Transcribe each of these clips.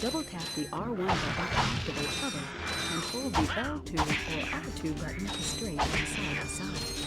Double tap the R1 button to activate hover, and hold the L2 or R2 button to stray from side to side.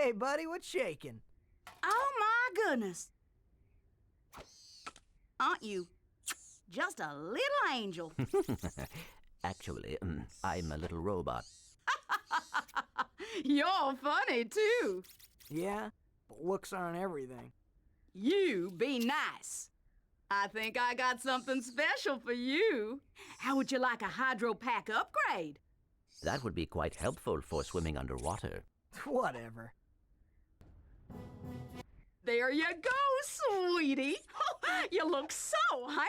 Hey, buddy, what's shaking? Oh, my goodness. Aren't you just a little angel? Actually, I'm a little robot. You're funny, too. Yeah, but looks aren't everything. You be nice. I think I got something special for you. How would you like a hydro pack upgrade? That would be quite helpful for swimming underwater. Whatever. There you go, sweetie. You look so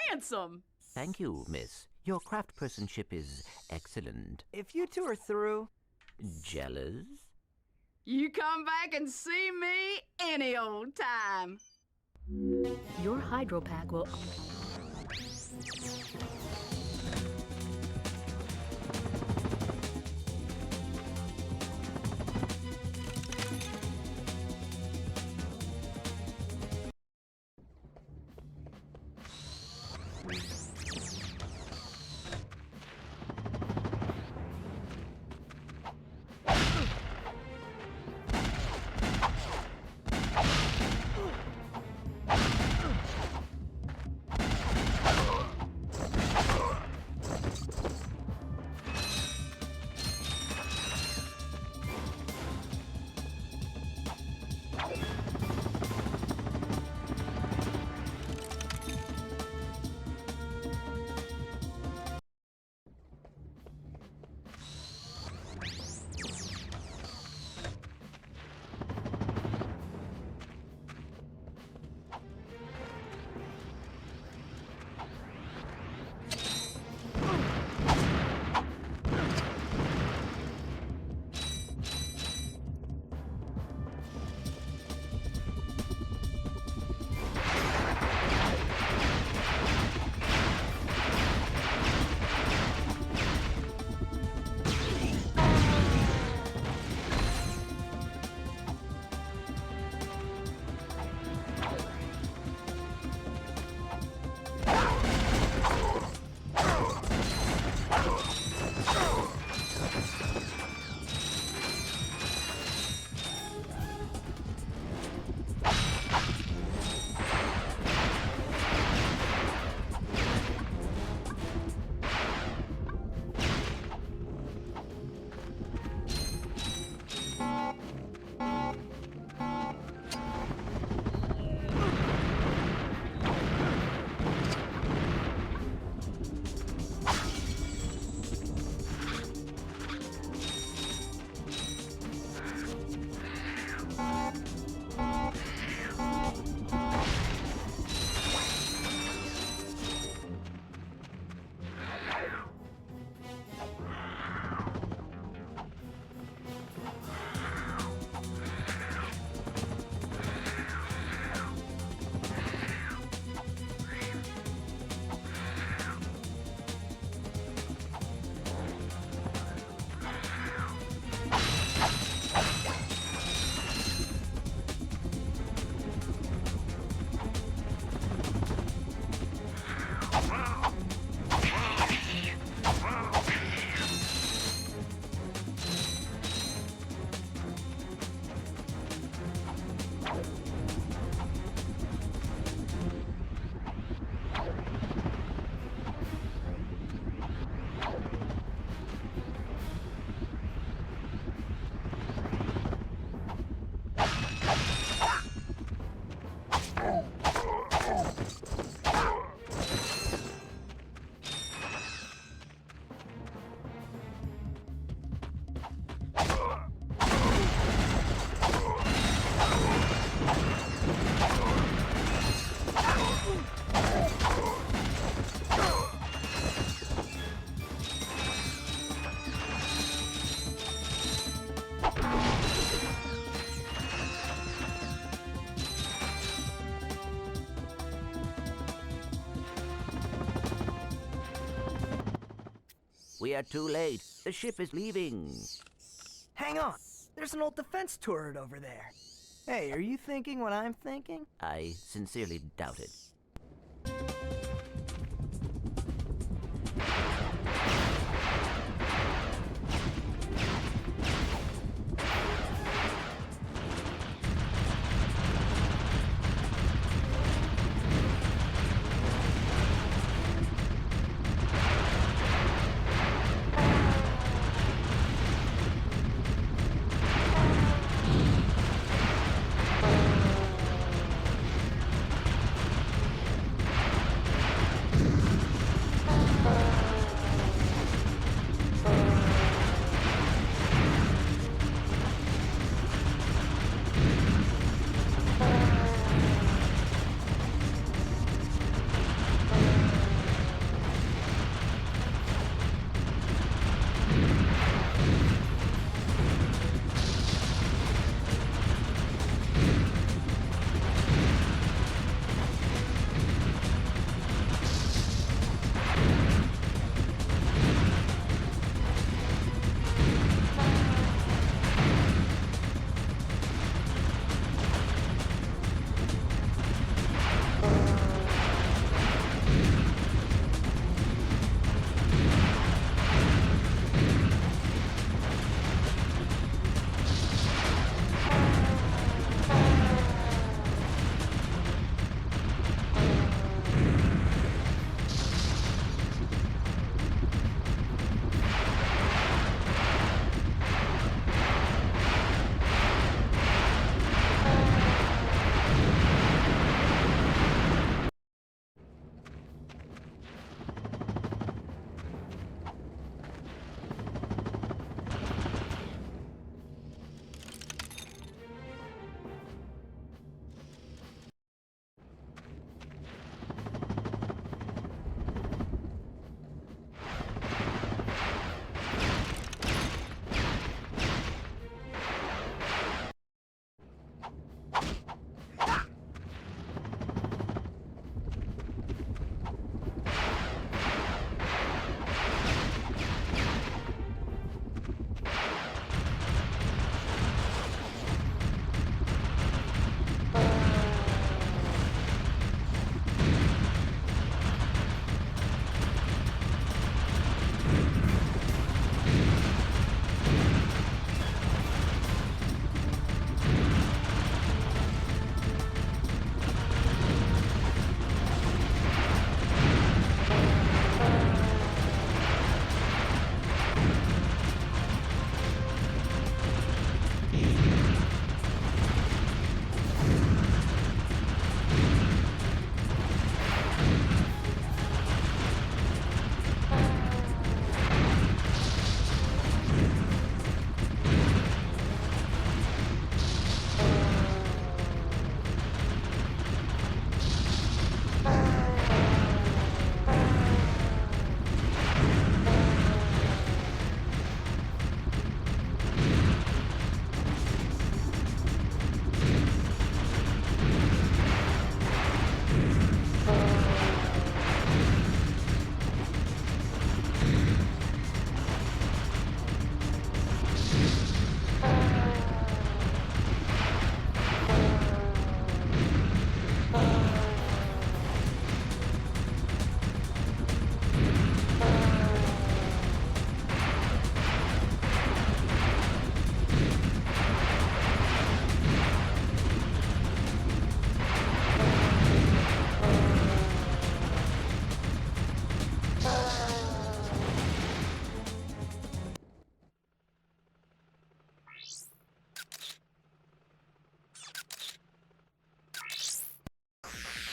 handsome. Thank you, miss. Your craftspersonship is excellent. If you two are through... Jealous? You come back and see me any old time. Your hydro pack will... We are too late. The ship is leaving. Hang on. There's an old defense turret over there. Hey, are you thinking what I'm thinking? I sincerely doubt it.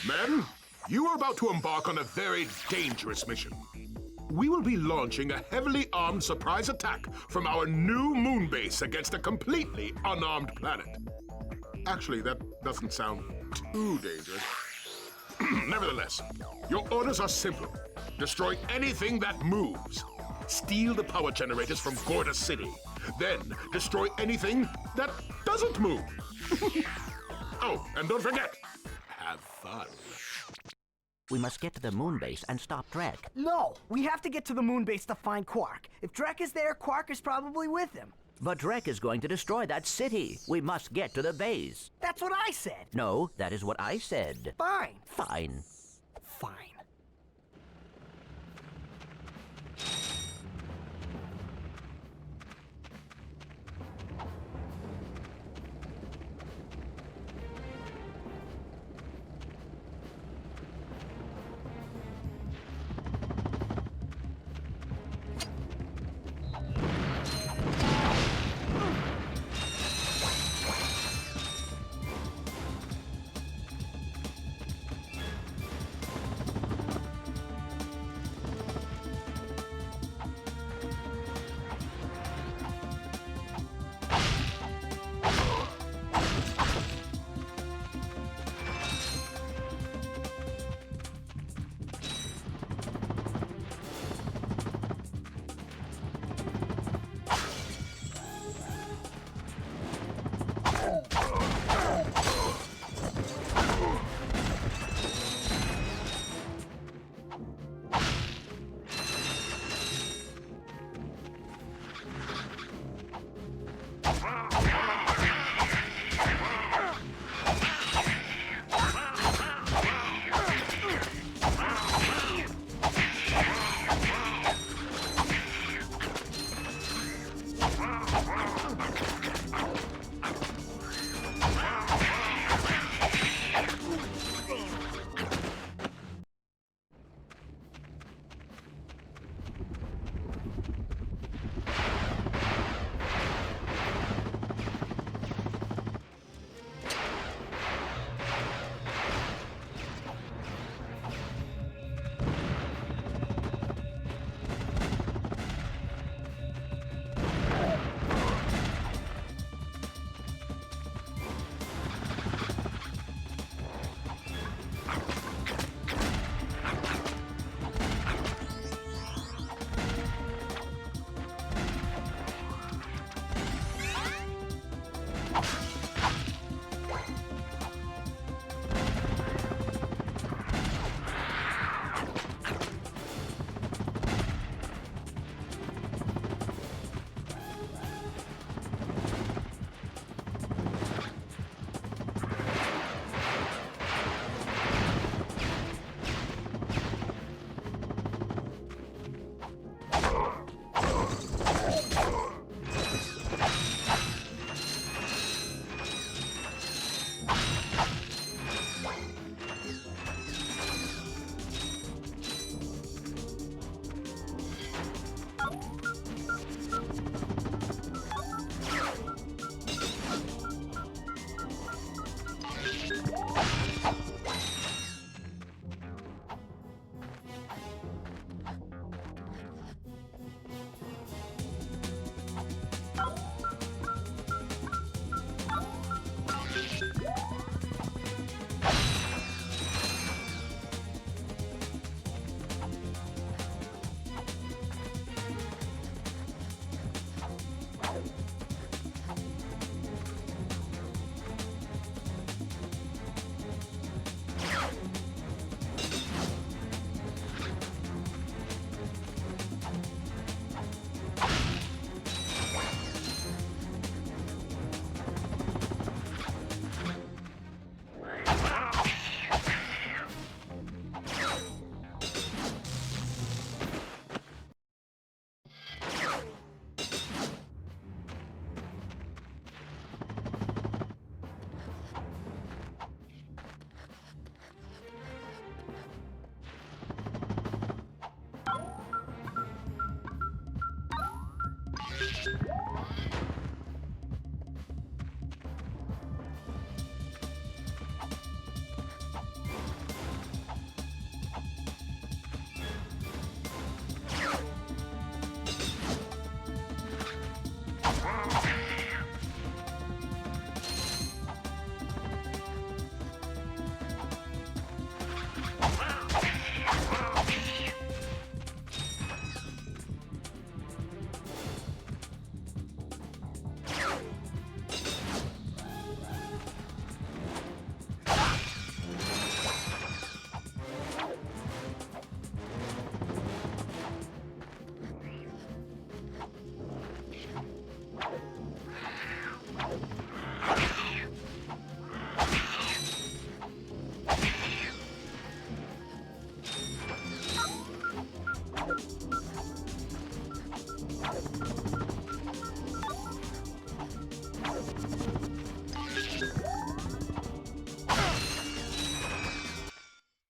Men, you are about to embark on a very dangerous mission. We will be launching a heavily armed surprise attack from our new moon base against a completely unarmed planet. Actually, that doesn't sound too dangerous. Nevertheless, your orders are simple. Destroy anything that moves. Steal the power generators from Gorda City. Then destroy anything that doesn't move. Oh, and don't forget, have fun. We must get to the moon base and stop Drek. No, we have to get to the moon base to find Quark. If Drek is there, Quark is probably with him. But Drek is going to destroy that city. We must get to the base. That's what I said. No, that is what I said. Fine. Fine. Fine.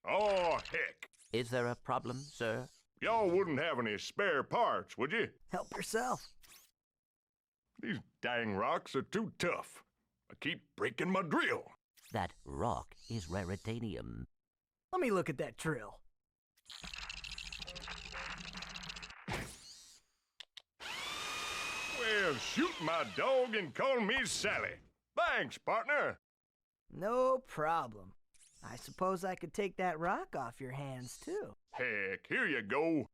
Oh, heck. Is there a problem, sir? Y'all wouldn't have any spare parts, would you? Help yourself. These dang rocks are too tough. I keep breaking my drill. That rock is raritanium. Let me look at that drill. Well, shoot my dog and call me Sally. Thanks, partner. No problem. I suppose I could take that rock off your hands, too. Heck, here you go.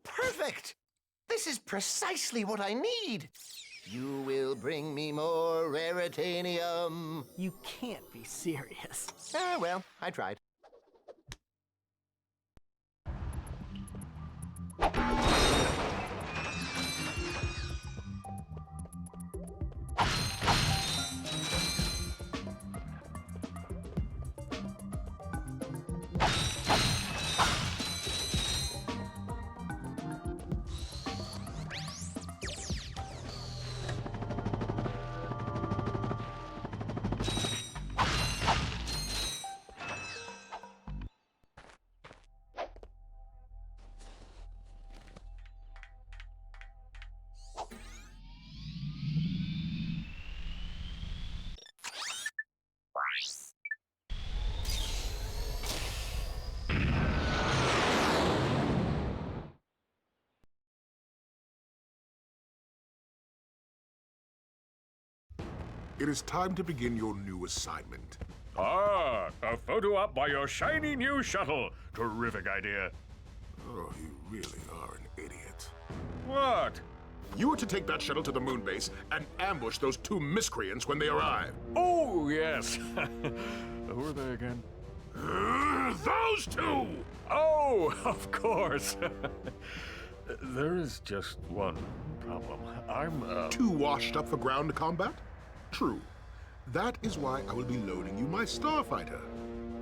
Perfect! This is precisely what I need. You will bring me more raritanium. You can't be serious. Ah, well, I tried. It is time to begin your new assignment. Ah, a photo op by your shiny new shuttle. Terrific idea. Oh, you really are an idiot. What? You are to take that shuttle to the moon base and ambush those two miscreants when they arrive. Oh, yes. Who are they again? Those two! Oh, of course. There is just one problem. I'm, Too washed up for ground combat? True. That is why I will be loaning you my starfighter.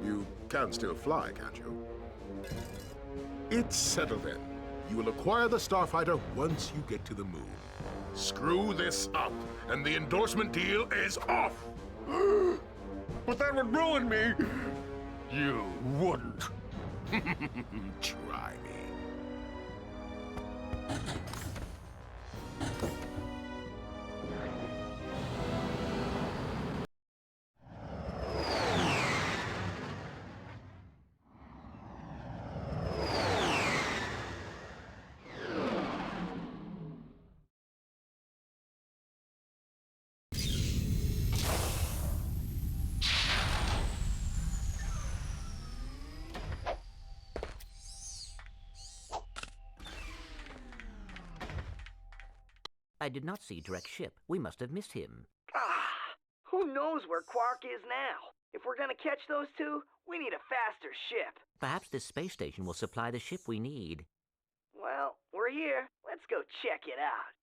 You can still fly, can't you? It's settled then. You will acquire the starfighter once you get to the moon. Screw this up, and the endorsement deal is off! But that would ruin me. You wouldn't. Try me. I did not see Drek's ship. We must have missed him. Who knows where Quark is now? If we're gonna catch those two, we need a faster ship. Perhaps this space station will supply the ship we need. Well, we're here. Let's go check it out.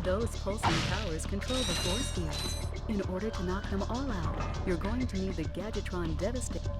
Those pulsing towers control the force fields. In order to knock them all out, you're going to need the Gadgetron Devastator.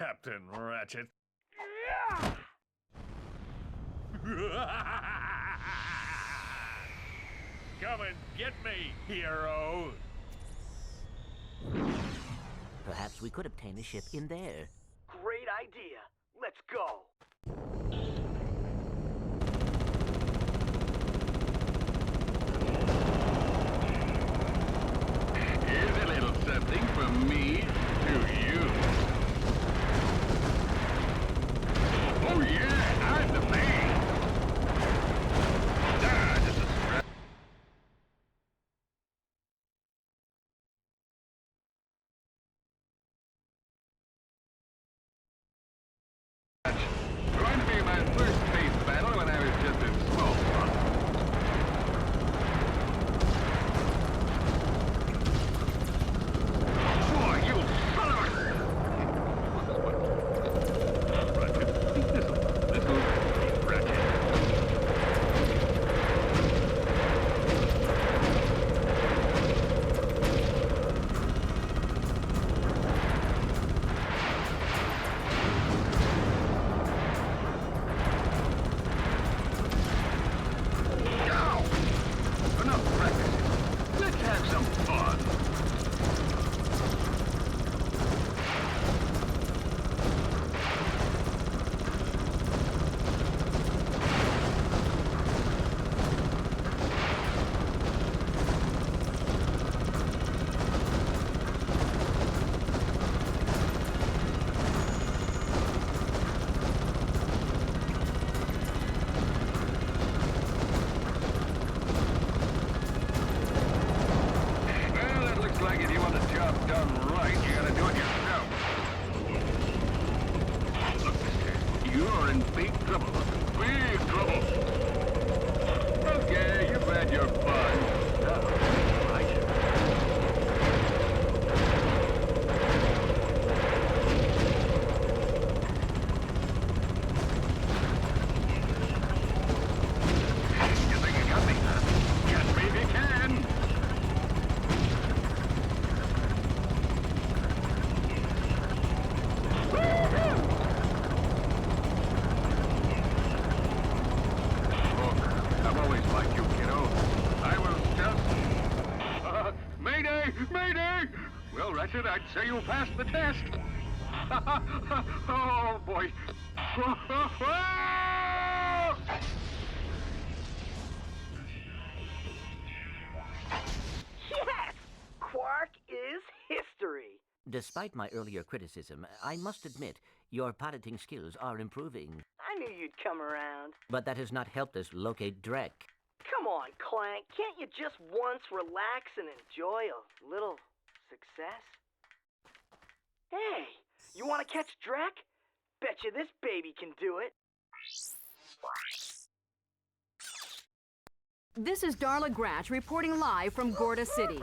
Captain Ratchet. Come and get me, hero! Perhaps we could obtain a ship in there. Great idea. Let's go. Here's a little something from me to you. Oh yeah, I'm the man. Ah, just a scratch. Going to be my first space battle when I was just a small one. Boy, you son of a... Ratchet, this'll Ratchet. Now! Enough practice. Let's have some fun. Well, it looks like if you want the job done right, you gotta do it yourself. Look, mister, you're in big trouble. Big trouble. Okay, you've had your fun. Now, my turn. You think you got me, huh? Yes, baby, can. Look, I've always liked you, kiddo. I was just... Mayday! Mayday! Well, Ratchet, I'd say you passed the test. Oh, boy. Yes! Quark is history. Despite my earlier criticism, I must admit your piloting skills are improving. I knew you'd come around. But that has not helped us locate Drek. Come on, Clank. Can't you just once relax and enjoy a little success? Hey, you want to catch Drek? Betcha this baby can do it. This is Darla Gratch reporting live from Gorda City.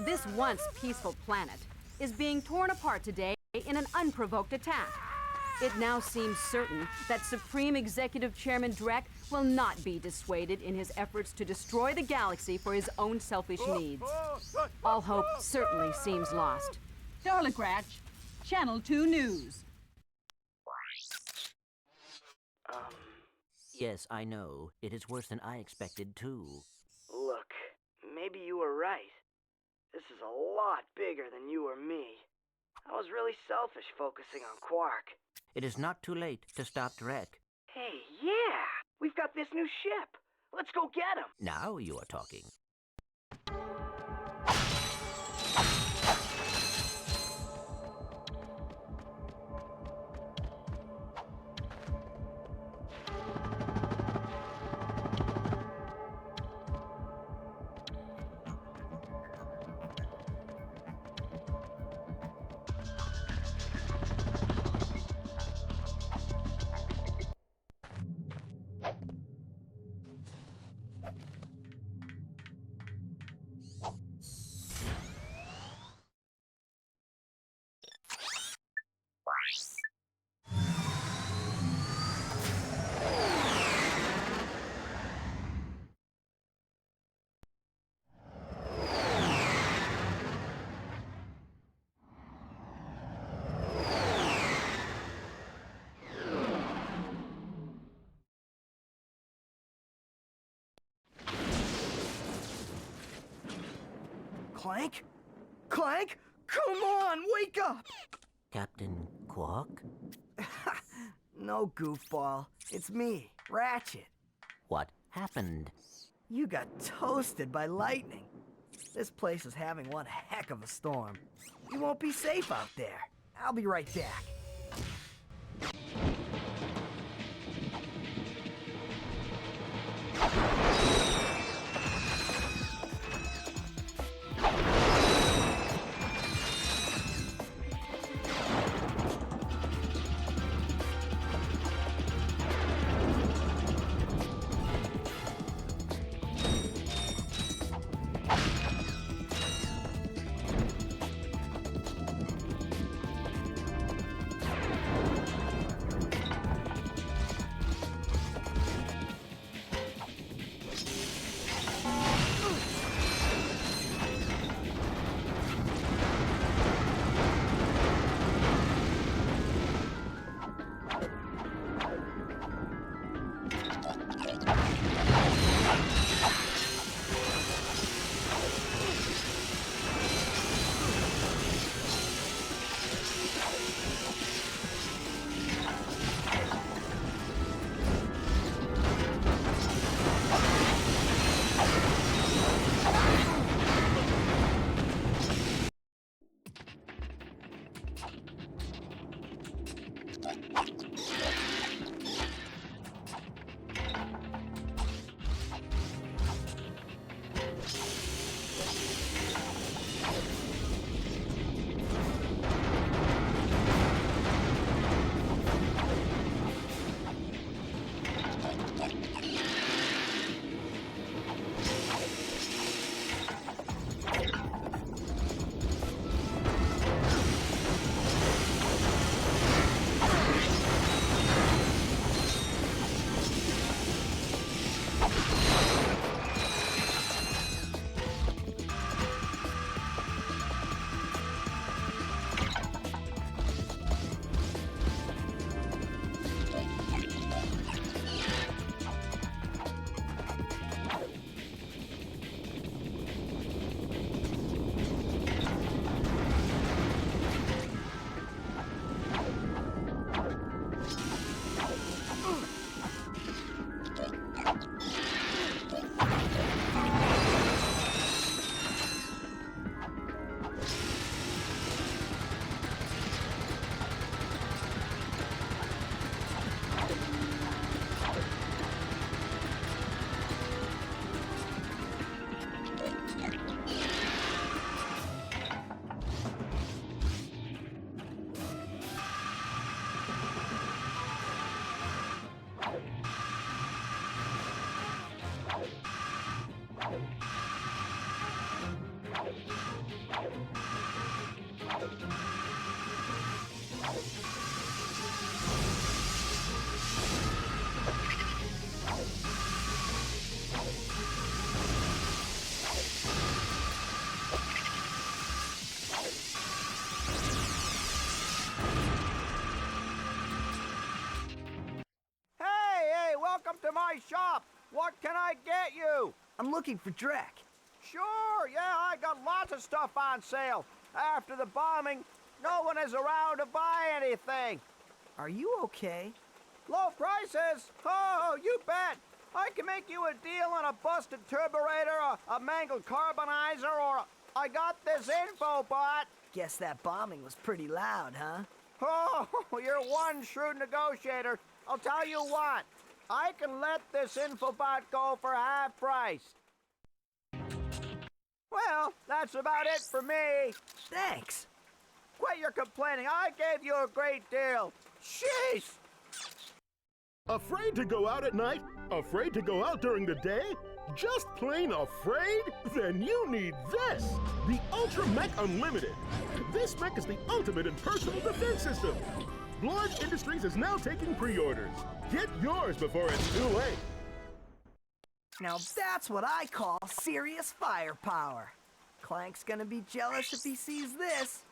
This once peaceful planet is being torn apart today in an unprovoked attack. It now seems certain that Supreme Executive Chairman Drek will not be dissuaded in his efforts to destroy the galaxy for his own selfish needs. All hope certainly seems lost. Darla Gratch, Channel 2 News. Yes, I know. It is worse than I expected, too. Look, maybe you were right. This is a lot bigger than you or me. I was really selfish focusing on Quark. It is not too late to stop Drek. Hey, yeah! We've got this new ship. Let's go get him. Now you are talking. Clank? Clank? Come on, wake up! Captain Quark? No, goofball. It's me, Ratchet. What happened? You got toasted by lightning. This place is having one heck of a storm. You won't be safe out there. I'll be right back. my shop. What can I get you? I'm looking for Drek. Sure, yeah, I got lots of stuff on sale. After the bombing, no one is around to buy anything. Are you okay? Low prices? Oh, you bet. I can make you a deal on a busted turburator, a mangled carbonizer, or I got this info bot. Guess that bombing was pretty loud, huh? Oh, you're one shrewd negotiator. I'll tell you what, I can let this infobot go for half price. Well, that's about it for me. Thanks. Quit your complaining. I gave you a great deal. Jeez! Afraid to go out at night? Afraid to go out during the day? Just plain afraid? Then you need this! The Ultra Mech Unlimited. This mech is the ultimate in personal defense system. Blorg Industries is now taking pre-orders. Get yours before it's too late. Now that's what I call serious firepower. Clank's gonna be jealous if he sees this.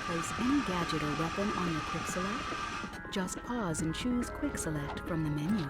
place any gadget or weapon on your Quick Select? Just pause and choose Quick Select from the menu.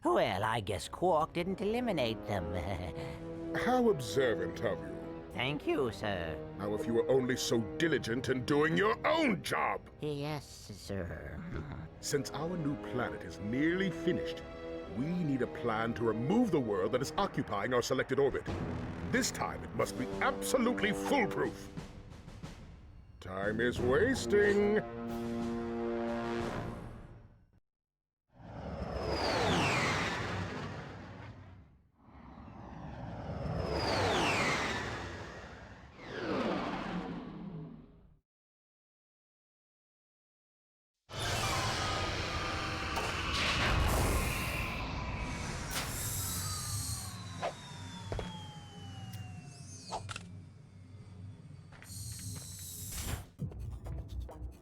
Well, I guess Quark didn't eliminate them. How observant of you. Thank you, sir. Now, if you were only so diligent in doing your own job. Yes, sir. Since our new planet is nearly finished, we need a plan to remove the world that is occupying our selected orbit. This time, it must be absolutely foolproof. Time is wasting.